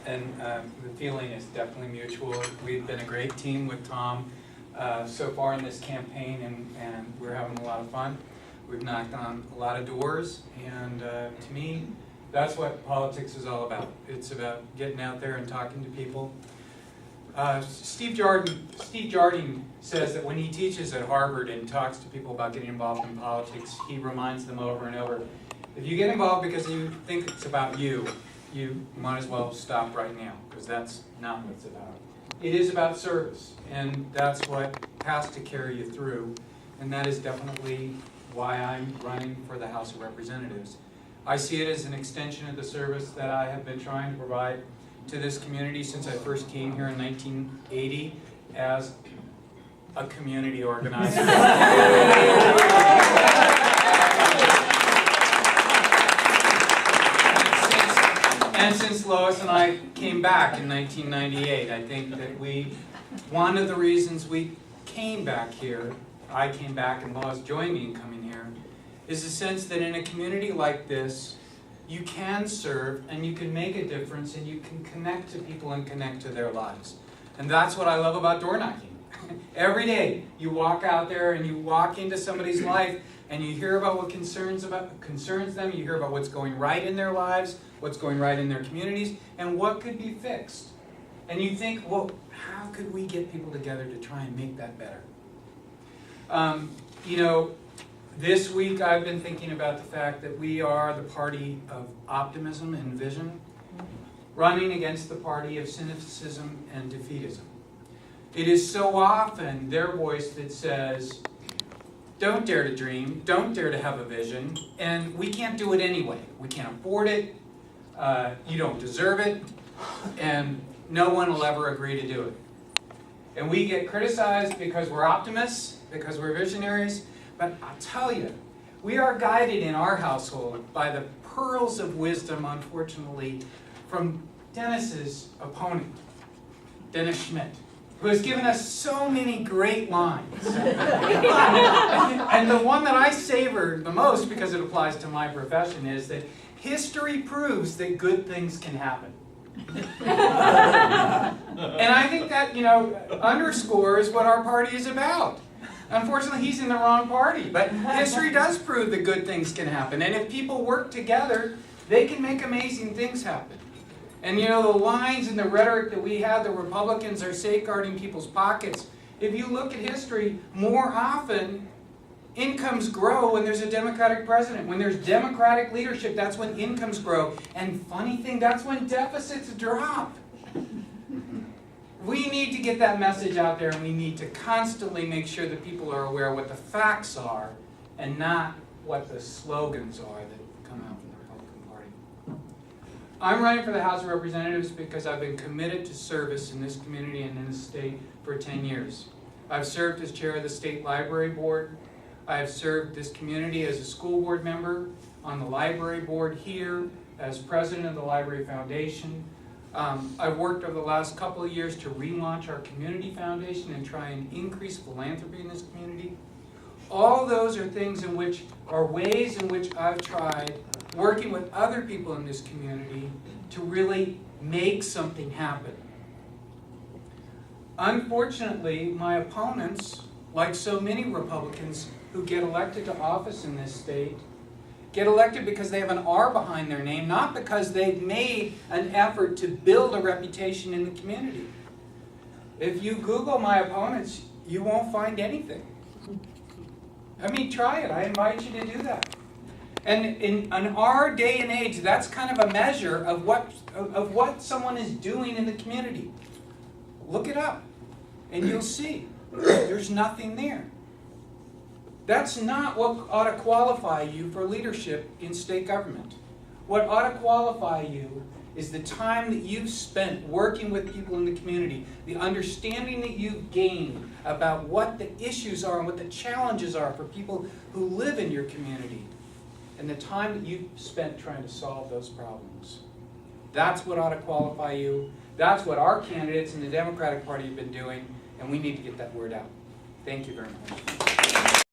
and the feeling is definitely mutual. We've been a great team with Tom so far in this campaign, and we're having a lot of fun. We've knocked on a lot of doors, and to me, that's what politics is all about. It's about getting out there and talking to people. Steve Jardine says that when he teaches at Harvard and talks to people about getting involved in politics, he reminds them over and over, if you get involved because you think it's about you, you might as well stop right now, because that's not what it's about. It is about service, and that's what has to carry you through, and that is definitely why I'm running for the House of Representatives. I see it as an extension of the service that I have been trying to provide to this community since I first came here in 1980 as a community organizer. And since Lois and I came back in 1998, I think that one of the reasons we came back here, I came back and Lois joined me in coming here, is the sense that in a community like this, you can serve and you can make a difference and you can connect to people and connect to their lives. And that's what I love about door knocking. Every day you walk out there and you walk into somebody's life and you hear about what concerns them, you hear about what's going right in their lives, what's going right in their communities, and what could be fixed. And you think, well, how could we get people together to try and make that better? This week I've been thinking about the fact that we are the party of optimism and vision, running against the party of cynicism and defeatism. It is so often their voice that says, don't dare to dream, don't dare to have a vision, and we can't do it anyway. We can't afford it, you don't deserve it, and no one will ever agree to do it. And we get criticized because we're optimists, because we're visionaries, but I'll tell you, we are guided in our household by the pearls of wisdom, unfortunately, from Dennis's opponent, Dennis Schmidt, who has given us so many great lines. And the one that I savor the most, because it applies to my profession, is that history proves that good things can happen. And I think that, underscores what our party is about. Unfortunately, he's in the wrong party, but history does prove that good things can happen. And if people work together, they can make amazing things happen. And the lines and the rhetoric that we have, the Republicans are safeguarding people's pockets. If you look at history, more often, incomes grow when there's a Democratic president. When there's Democratic leadership, that's when incomes grow. And funny thing, that's when deficits drop. We need to get that message out there, and we need to constantly make sure that people are aware of what the facts are and not what the slogans are that come out from the Republican Party. I'm running for the House of Representatives because I've been committed to service in this community and in this state for 10 years. I've served as chair of the State Library Board. I have served this community as a school board member, on the library board here, as president of the Library Foundation. I've worked over the last couple of years to relaunch our community foundation and try and increase philanthropy in this community. All those are things in which are ways in which I've tried working with other people in this community to really make something happen. Unfortunately, my opponents, like so many Republicans who get elected to office in this state, get elected because they have an R behind their name, not because they've made an effort to build a reputation in the community. If you Google my opponents, you won't find anything. Try it. I invite you to do that. And in our day and age, that's kind of a measure of what someone is doing in the community. Look it up, and you'll see there's nothing there. That's not what ought to qualify you for leadership in state government. What ought to qualify you is the time that you've spent working with people in the community, the understanding that you've gained about what the issues are and what the challenges are for people who live in your community, and the time that you've spent trying to solve those problems. That's what ought to qualify you. That's what our candidates in the Democratic Party have been doing, and we need to get that word out. Thank you very much.